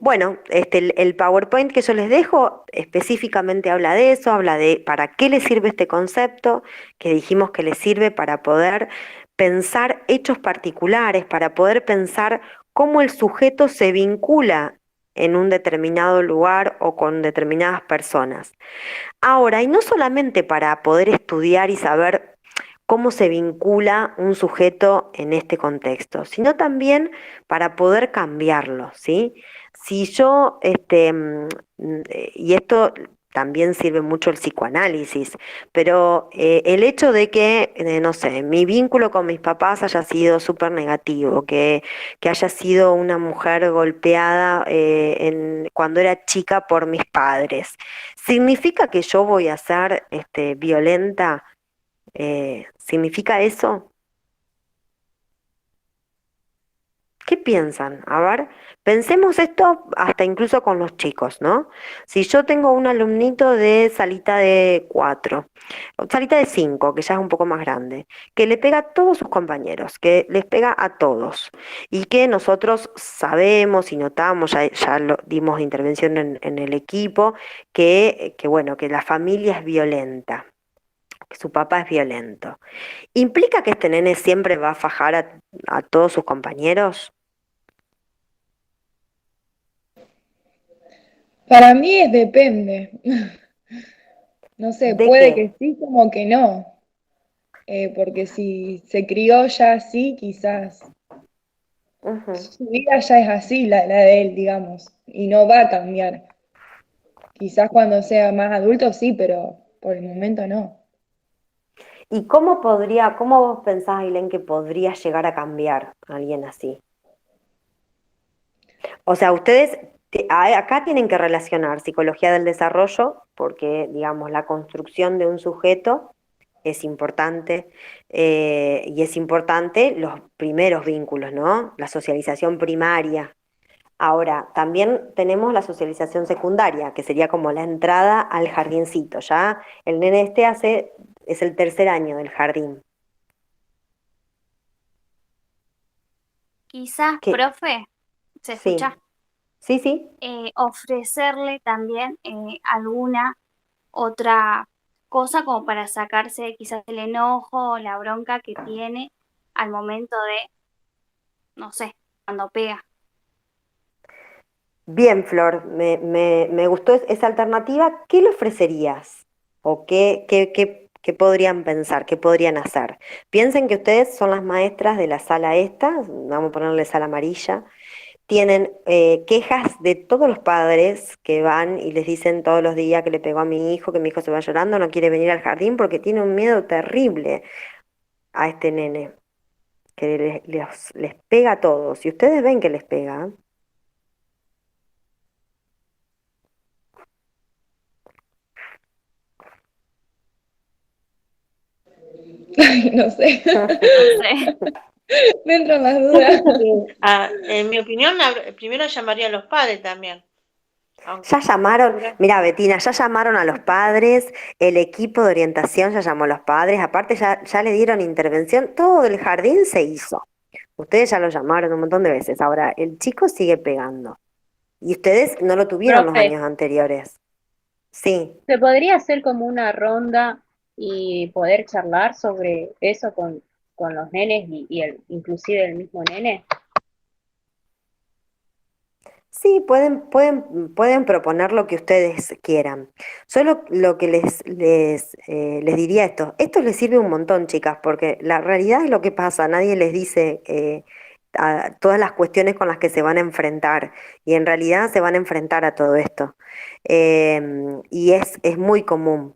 Bueno, el PowerPoint que yo les dejo específicamente habla de eso, habla de para qué les sirve este concepto, que dijimos que les sirve para poder pensar hechos particulares, para poder pensar cómo el sujeto se vincula en un determinado lugar o con determinadas personas. Ahora, y no solamente para poder estudiar y saber cómo se vincula un sujeto en este contexto, sino también para poder cambiarlo, ¿sí? Si yo, y esto también sirve mucho el psicoanálisis, pero el hecho de que, no sé, mi vínculo con mis papás haya sido súper negativo, que haya sido una mujer golpeada cuando era chica por mis padres, ¿significa que yo voy a ser violenta? ¿Significa eso? ¿Qué piensan? A ver, pensemos esto hasta incluso con los chicos, ¿no? Si yo tengo un alumnito de salita de 4, o salita de 5, que ya es un poco más grande, que le pega a todos sus compañeros, que les pega a todos, y que nosotros sabemos y notamos, ya lo dimos intervención en el equipo, que bueno, que la familia es violenta, que su papá es violento. ¿Implica que este nene siempre va a fajar a todos sus compañeros? Para mí es depende. No sé, ¿De puede qué? que sí, como que no. Porque si se crió ya así, quizás Ujú. su vida ya es así, la de él, digamos, y no va a cambiar. Quizás cuando sea más adulto sí, pero por el momento no. ¿Y cómo vos pensás, Ailén, que podría llegar a cambiar alguien así? O sea, ustedes acá tienen que relacionar psicología del desarrollo, porque, digamos, la construcción de un sujeto es importante, y es importante los primeros vínculos, ¿no? La socialización primaria. Ahora, también tenemos la socialización secundaria, que sería como la entrada al jardincito. Ya el nene es el tercer año del jardín. Quizás, Que profe, ¿se sí, escucha? sí, sí. Ofrecerle también alguna otra cosa como para sacarse quizás el enojo o la bronca que tiene al momento de, no sé, cuando pega. Bien, Flor, me gustó esa alternativa. ¿Qué le ofrecerías? ¿O qué podrían pensar? ¿Qué podrían hacer? Piensen que ustedes son las maestras de la sala esta, vamos a ponerle sala amarilla. Tienen quejas de todos los padres que van y les dicen todos los días que le pegó a mi hijo, que mi hijo se va llorando, no quiere venir al jardín porque tiene un miedo terrible a este nene, que les pega a todos. Y ustedes ven que les pega. Ay, no sé, No sé. me entran las Yo dudas. pienso que, en mi opinión, primero llamaría a los padres también, Ya aunque llamaron, segura- mira, Betina, ya llamaron a los padres, el equipo de orientación ya llamó a los padres, aparte ya le dieron intervención, todo el jardín se hizo. Ustedes ya lo llamaron un montón de veces. Ahora, el chico sigue pegando. Y ustedes no lo tuvieron los Profe, años anteriores. Sí. ¿se podría hacer como una ronda y poder charlar sobre eso con los nenes inclusive el mismo nene? Sí, pueden proponer lo que ustedes quieran. Solo lo que les diría esto les sirve un montón, chicas, porque la realidad es lo que pasa, nadie les dice todas las cuestiones con las que se van a enfrentar, y en realidad se van a enfrentar a todo esto. Y es muy común.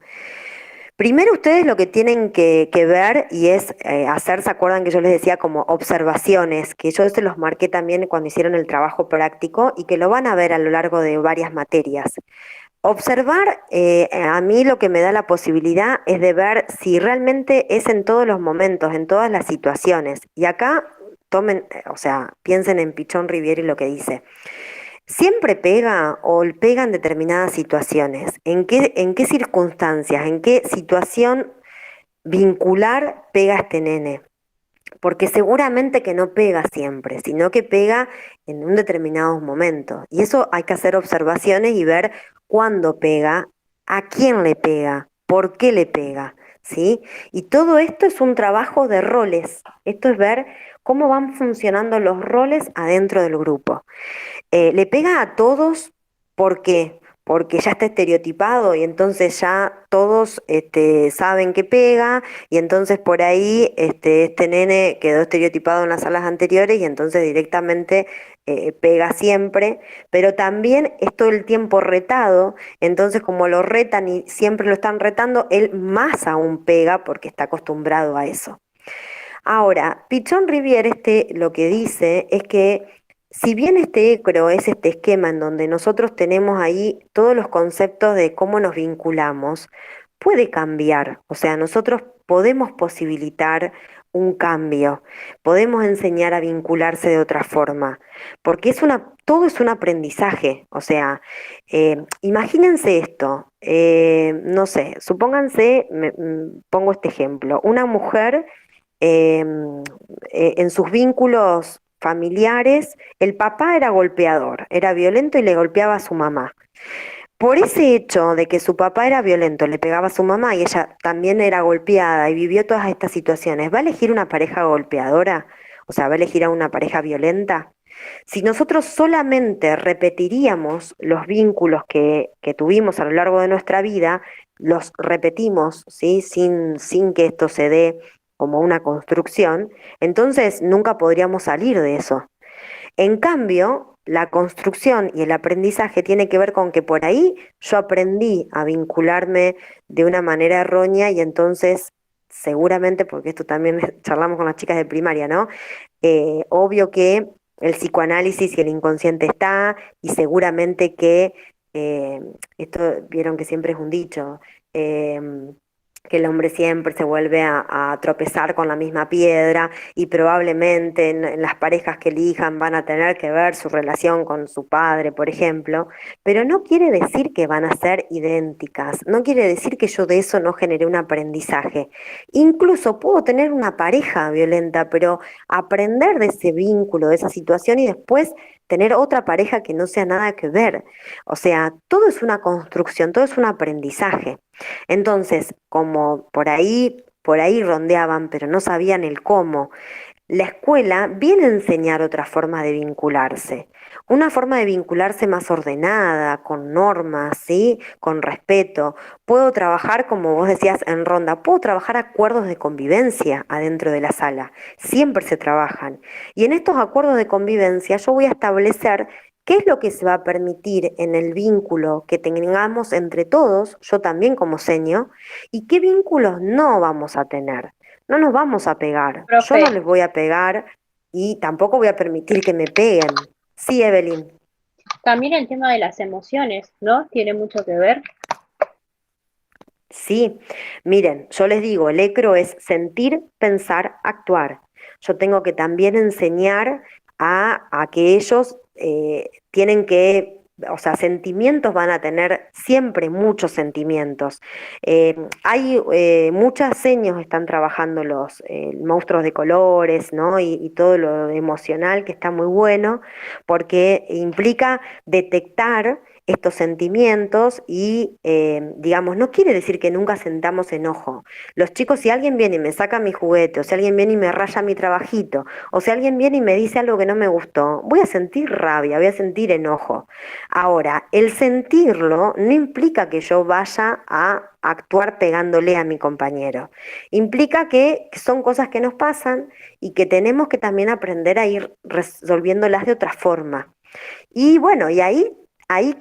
Primero ustedes lo que tienen que ver y es hacer, ¿se acuerdan que yo les decía como observaciones? Que yo se los marqué también cuando hicieron el trabajo práctico y que lo van a ver a lo largo de varias materias. Observar, a mí lo que me da la posibilidad es de ver si realmente es en todos los momentos, en todas las situaciones. Y acá tomen, o sea, piensen en Pichón Riviere y lo que dice. ¿Siempre pega o pega en determinadas situaciones? ¿En qué circunstancias, en qué situación vincular pega este nene? Porque seguramente que no pega siempre, sino que pega en un determinado momento. Y eso hay que hacer observaciones y ver cuándo pega, a quién le pega, por qué le pega, ¿sí? Y todo esto es un trabajo de roles. Esto es ver cómo van funcionando los roles adentro del grupo. Le pega a todos, ¿por qué? Porque ya está estereotipado y entonces ya todos saben que pega, y entonces por ahí este nene quedó estereotipado en las salas anteriores y entonces directamente pega siempre, pero también es todo el tiempo retado, entonces como lo retan y siempre lo están retando, él más aún pega porque está acostumbrado a eso. Ahora, Pichón Rivière lo que dice es que si bien este ECRO es este esquema en donde nosotros tenemos ahí todos los conceptos de cómo nos vinculamos, puede cambiar. O sea, nosotros podemos posibilitar un cambio, podemos enseñar a vincularse de otra forma, porque todo es un aprendizaje. O sea, imagínense esto, no sé, supónganse, pongo este ejemplo, una mujer en sus vínculos familiares, el papá era golpeador, era violento y le golpeaba a su mamá. Por ese hecho de que su papá era violento, le pegaba a su mamá y ella también era golpeada y vivió todas estas situaciones, ¿va a elegir una pareja golpeadora? O sea, ¿va a elegir a una pareja violenta? Si nosotros solamente repetiríamos los vínculos que tuvimos a lo largo de nuestra vida, los repetimos, ¿sí? Sin que esto se dé como una construcción, entonces nunca podríamos salir de eso. En cambio, la construcción y el aprendizaje tiene que ver con que por ahí yo aprendí a vincularme de una manera errónea y entonces seguramente, porque esto también charlamos con las chicas de primaria, ¿no? Obvio que el psicoanálisis y el inconsciente está y seguramente que, eh, esto vieron que siempre es un dicho, que el hombre siempre se vuelve a tropezar con la misma piedra y probablemente en las parejas que elijan van a tener que ver su relación con su padre, por ejemplo, pero no quiere decir que van a ser idénticas, no quiere decir que yo de eso no generé un aprendizaje. Incluso puedo tener una pareja violenta, pero aprender de ese vínculo, de esa situación y después tener otra pareja que no sea nada que ver. O sea, todo es una construcción, todo es un aprendizaje. Entonces, como por ahí rondeaban, pero no sabían el cómo, la escuela viene a enseñar otra forma de vincularse, una forma de vincularse más ordenada, con normas, ¿sí? Con respeto. Puedo trabajar, como vos decías, en ronda, puedo trabajar acuerdos de convivencia adentro de la sala, siempre se trabajan. Y en estos acuerdos de convivencia yo voy a establecer qué es lo que se va a permitir en el vínculo que tengamos entre todos, yo también como seño, y qué vínculos no vamos a tener. No nos vamos a pegar. Yo no Profe, les voy a pegar y tampoco voy a permitir que me peguen. Sí, Evelyn. también el tema de las emociones, ¿no? Tiene mucho que ver. Sí, miren, yo les digo, el ECRO es sentir, pensar, actuar. Yo tengo que también enseñar a que ellos tienen que, o sea, sentimientos van a tener siempre muchos sentimientos. Hay muchas seños están trabajando los monstruos de colores, ¿no? Y todo lo emocional que está muy bueno, porque implica detectar estos sentimientos y, digamos, no quiere decir que nunca sentamos enojo. Los chicos, si alguien viene y me saca mi juguete, o si alguien viene y me raya mi trabajito, o si alguien viene y me dice algo que no me gustó, voy a sentir rabia, voy a sentir enojo. Ahora, el sentirlo no implica que yo vaya a actuar pegándole a mi compañero. Implica que son cosas que nos pasan y que tenemos que también aprender a ir resolviéndolas de otra forma. Y bueno, y ahí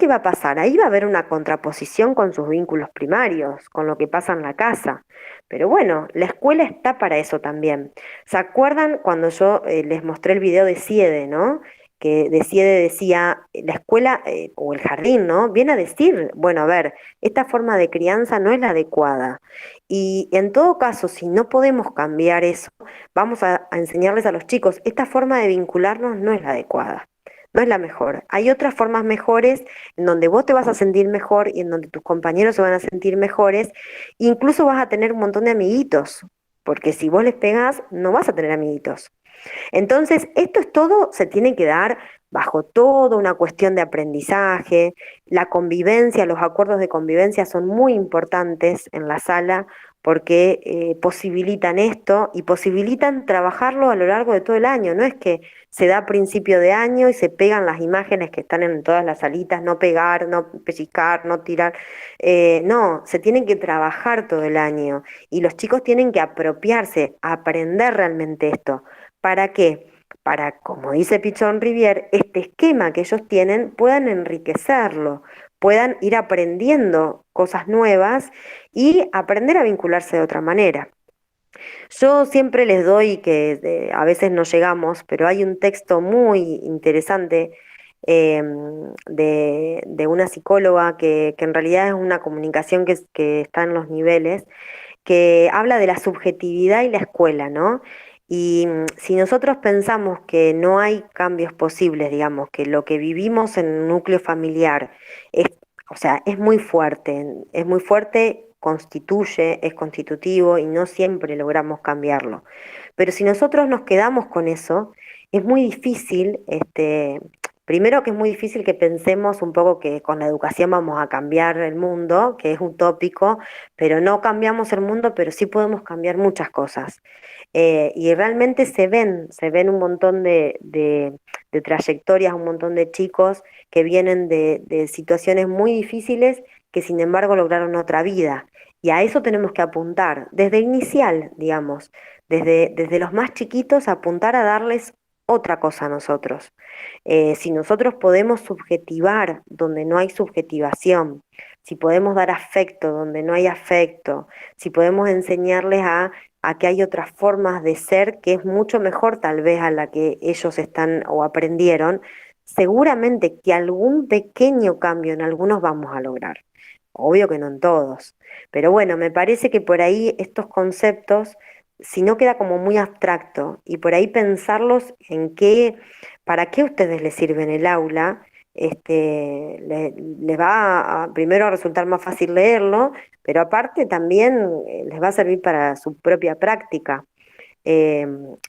¿qué va a pasar? Ahí va a haber una contraposición con sus vínculos primarios, con lo que pasa en la casa. Pero bueno, la escuela está para eso también. ¿Se acuerdan cuando yo les mostré el video de Siede, ¿no? Que de Siede decía, la escuela o el jardín, ¿no? Viene a decir, bueno, a ver, esta forma de crianza no es la adecuada. Y en todo caso, si no podemos cambiar eso, vamos a enseñarles a los chicos, esta forma de vincularnos no es la adecuada. No es la mejor. Hay otras formas mejores en donde vos te vas a sentir mejor y en donde tus compañeros se van a sentir mejores. Incluso vas a tener un montón de amiguitos, porque si vos les pegás, no vas a tener amiguitos. Entonces, esto es todo, se tiene que dar bajo toda una cuestión de aprendizaje. La convivencia, los acuerdos de convivencia son muy importantes en la sala porque posibilitan esto y posibilitan trabajarlo a lo largo de todo el año. No es que se da a principio de año y se pegan las imágenes que están en todas las salitas, no pegar, no pellizcar, no tirar. No, se tienen que trabajar todo el año y los chicos tienen que apropiarse, aprender realmente esto. ¿Para qué? Para, como dice Pichón Rivière, este esquema que ellos tienen puedan enriquecerlo, puedan ir aprendiendo cosas nuevas y aprender a vincularse de otra manera. Yo siempre les doy que a veces no llegamos, pero hay un texto muy interesante eh, de una psicóloga que en realidad es una comunicación que está en los niveles, que habla de la subjetividad y la escuela, ¿no? Y si nosotros pensamos que no hay cambios posibles, digamos, que lo que vivimos en un núcleo familiar es, o sea, es muy fuerte, constituye, es constitutivo y no siempre logramos cambiarlo. Pero si nosotros nos quedamos con eso, es muy difícil, primero que es muy difícil que pensemos un poco que con la educación vamos a cambiar el mundo, que es utópico, pero no cambiamos el mundo, pero sí podemos cambiar muchas cosas. Y realmente se ven un montón de trayectorias, un montón de chicos que vienen de situaciones muy difíciles que sin embargo lograron otra vida. Y a eso tenemos que apuntar, desde inicial, digamos, desde los más chiquitos, apuntar a darles otra cosa a nosotros. Si nosotros podemos subjetivar donde no hay subjetivación, si podemos dar afecto donde no hay afecto, si podemos enseñarles a que hay otras formas de ser que es mucho mejor tal vez a la que ellos están o aprendieron, seguramente que algún pequeño cambio en algunos vamos a lograr. Obvio que no en todos, pero bueno, me parece que por ahí estos conceptos, si no queda como muy abstracto y por ahí pensarlos en qué, para qué a ustedes les sirve en el aula, les va primero a resultar más fácil leerlo, pero aparte también les va a servir para su propia práctica. Eh,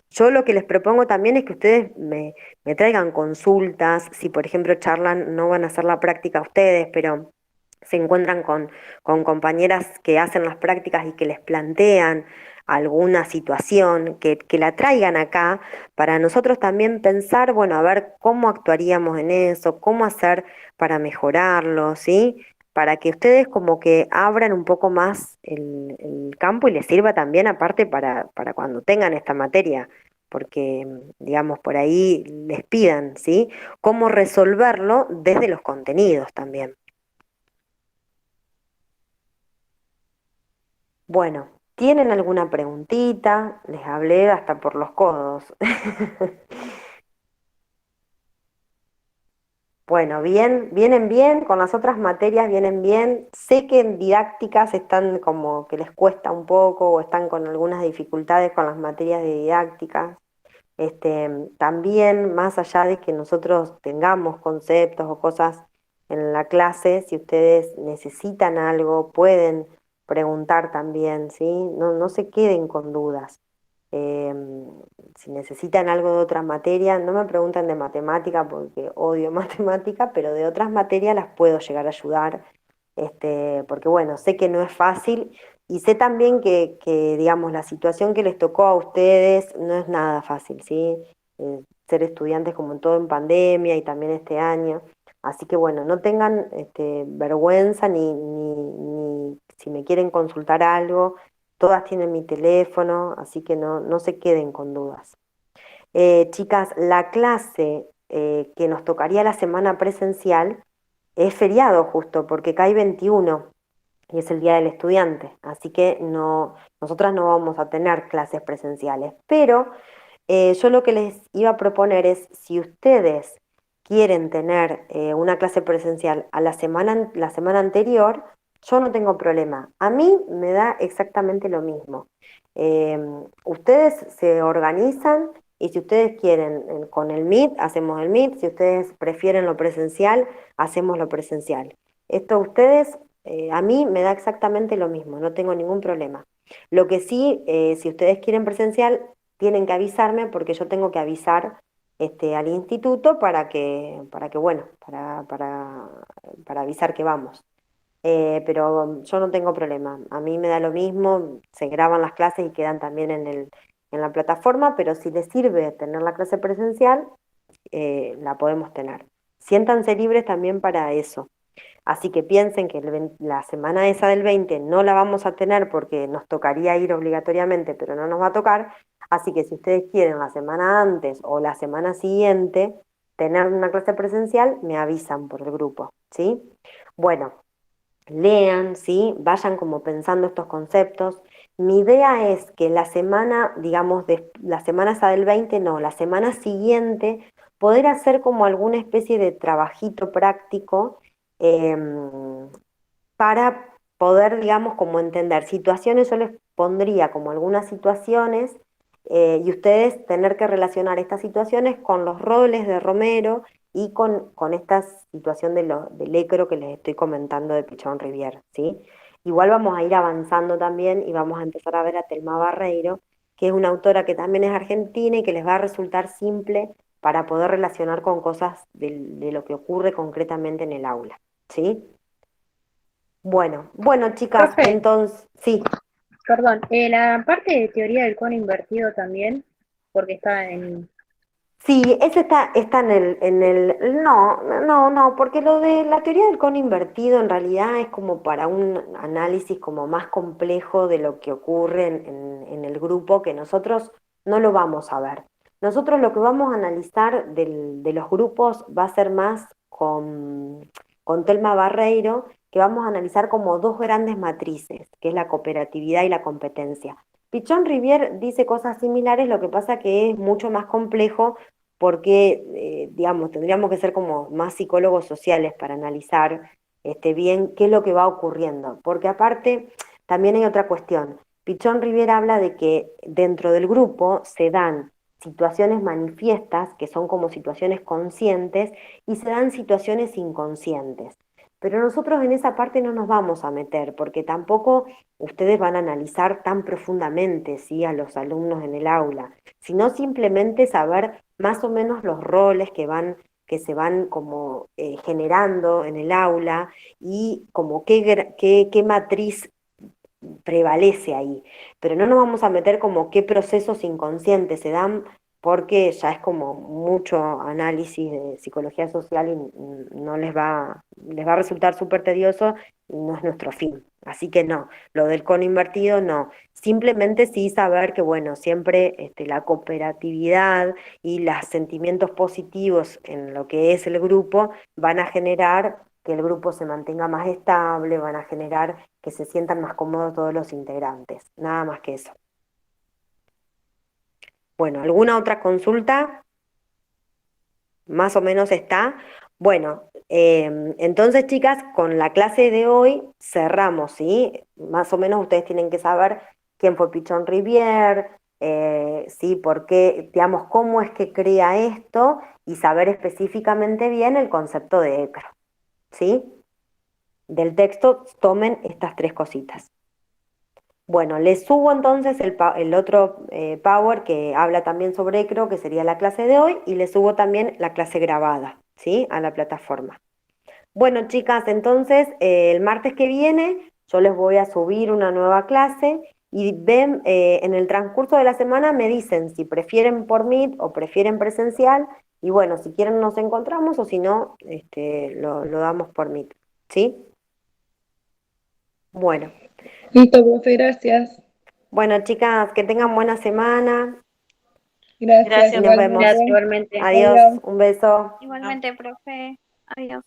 yo lo que les propongo también es que ustedes me traigan consultas, si por ejemplo charlan, no van a hacer la práctica ustedes, pero se encuentran con compañeras que hacen las prácticas y que les plantean alguna situación, que la traigan acá para nosotros también pensar, bueno, a ver cómo actuaríamos en eso, cómo hacer para mejorarlo, ¿sí? Para que ustedes como que abran un poco más el campo y les sirva también aparte para cuando tengan esta materia, porque, digamos, por ahí les pidan, ¿sí? Cómo resolverlo desde los contenidos también. Bueno, ¿tienen alguna preguntita? Les hablé hasta por los codos. Bueno, bien, vienen bien, con las otras materias vienen bien. Sé que en didácticas están como que les cuesta un poco o están con algunas dificultades con las materias de didácticas. También, más allá de que nosotros tengamos conceptos o cosas en la clase, si ustedes necesitan algo, pueden preguntar también, ¿sí? No, no se queden con dudas. Em, si necesitan algo de otra materia, no me pregunten de matemática porque odio matemática, pero de otras materias las puedo llegar a ayudar, porque bueno, sé que no es fácil y sé también que, digamos, la situación que les tocó a ustedes no es nada fácil, ¿sí? Ser estudiantes como en todo en pandemia y también este año. Así que bueno, no tengan vergüenza ni si me quieren consultar algo, todas tienen mi teléfono, así que no, no se queden con dudas. Chicas, la clase que nos tocaría la semana presencial es feriado justo, porque cae 21 y es el Día del Estudiante, así que no, nosotras no vamos a tener clases presenciales. Pero yo lo que les iba a proponer es, si ustedes quieren tener una clase presencial a la semana anterior, yo no tengo problema. A mí me da exactamente lo mismo. Eh, Ustedes se organizan y si ustedes quieren con el Meet, hacemos el Meet. Si ustedes prefieren lo presencial, hacemos lo presencial. Esto ustedes, a mí me da exactamente lo mismo, no tengo ningún problema. Lo que sí, si ustedes quieren presencial, tienen que avisarme porque yo tengo que avisar al instituto para que bueno, para avisar que vamos. Pero yo no tengo problema, a mí me da lo mismo, se graban las clases y quedan también en la plataforma, pero si les sirve tener la clase presencial, la podemos tener. Siéntanse libres también para eso. Así que piensen que la semana esa del 20 no la vamos a tener porque nos tocaría ir obligatoriamente, pero no nos va a tocar. Así que si ustedes quieren la semana antes o la semana siguiente tener una clase presencial, me avisan por el grupo, ¿sí? Bueno, lean, ¿sí? Vayan como pensando estos conceptos. Mi idea es que la semana, digamos, la semana esa del 20 no, la semana siguiente poder hacer como alguna especie de trabajito práctico para poder, digamos, como entender situaciones. Yo les pondría como algunas situaciones y ustedes tener que relacionar estas situaciones con los roles de Romero y con esta situación del ECRO que les estoy comentando de Pichón Rivière, ¿sí? Igual vamos a ir avanzando también y vamos a empezar a ver a Telma Barreiro, que es una autora que también es argentina y que les va a resultar simple para poder relacionar con cosas de lo que ocurre concretamente en el aula, ¿sí? Bueno, chicas, Profe, entonces, sí. perdón, la parte de teoría del cono invertido también, porque está en... Sí, ese está no, porque lo de la teoría del cono invertido en realidad es como para un análisis como más complejo de lo que ocurre en el grupo, que nosotros no lo vamos a ver. Nosotros lo que vamos a analizar de los grupos va a ser más con Telma Barreiro, que vamos a analizar como dos grandes matrices, que es la cooperatividad y la competencia. Pichón Rivière dice cosas similares, lo que pasa que es mucho más complejo porque, digamos, tendríamos que ser como más psicólogos sociales para analizar bien qué es lo que va ocurriendo. Porque aparte, también hay otra cuestión. Pichón Rivière habla de que dentro del grupo se dan situaciones manifiestas, que son como situaciones conscientes, y se dan situaciones inconscientes. Pero nosotros en esa parte no nos vamos a meter, porque tampoco ustedes van a analizar tan profundamente, ¿sí?, a los alumnos en el aula, sino simplemente saber más o menos los roles que se van como generando en el aula y como qué matriz prevalece ahí. Pero no nos vamos a meter como qué procesos inconscientes se dan, porque ya es como mucho análisis de psicología social y no les va a resultar súper tedioso y no es nuestro fin. Así que no, lo del cono invertido no. Simplemente sí saber que, bueno, siempre la cooperatividad y los sentimientos positivos en lo que es el grupo van a generar que el grupo se mantenga más estable, van a generar que se sientan más cómodos todos los integrantes. Nada más que eso. Bueno, ¿alguna otra consulta? Más o menos está. Bueno, entonces, chicas, con la clase de hoy cerramos, ¿sí? Más o menos ustedes tienen que saber quién fue Pichón Rivière, ¿sí? Por qué, digamos, cómo es que crea esto y saber específicamente bien el concepto de ECRO, ¿sí? Del texto tomen estas tres cositas. Bueno, les subo entonces el otro Power que habla también sobre ECRO, que sería la clase de hoy, y les subo también la clase grabada, ¿sí?, a la plataforma. Bueno, chicas, entonces el martes que viene yo les voy a subir una nueva clase y ven, en el transcurso de la semana me dicen si prefieren por Meet o prefieren presencial, y bueno, si quieren nos encontramos o si no, lo damos por Meet, ¿sí? Bueno. Listo, profe, gracias. Bueno, chicas, que tengan buena semana Gracias, y Gracias. nos vemos. Gracias igualmente. igualmente. Adiós, Adiós. un beso. Igualmente, profe. Adiós.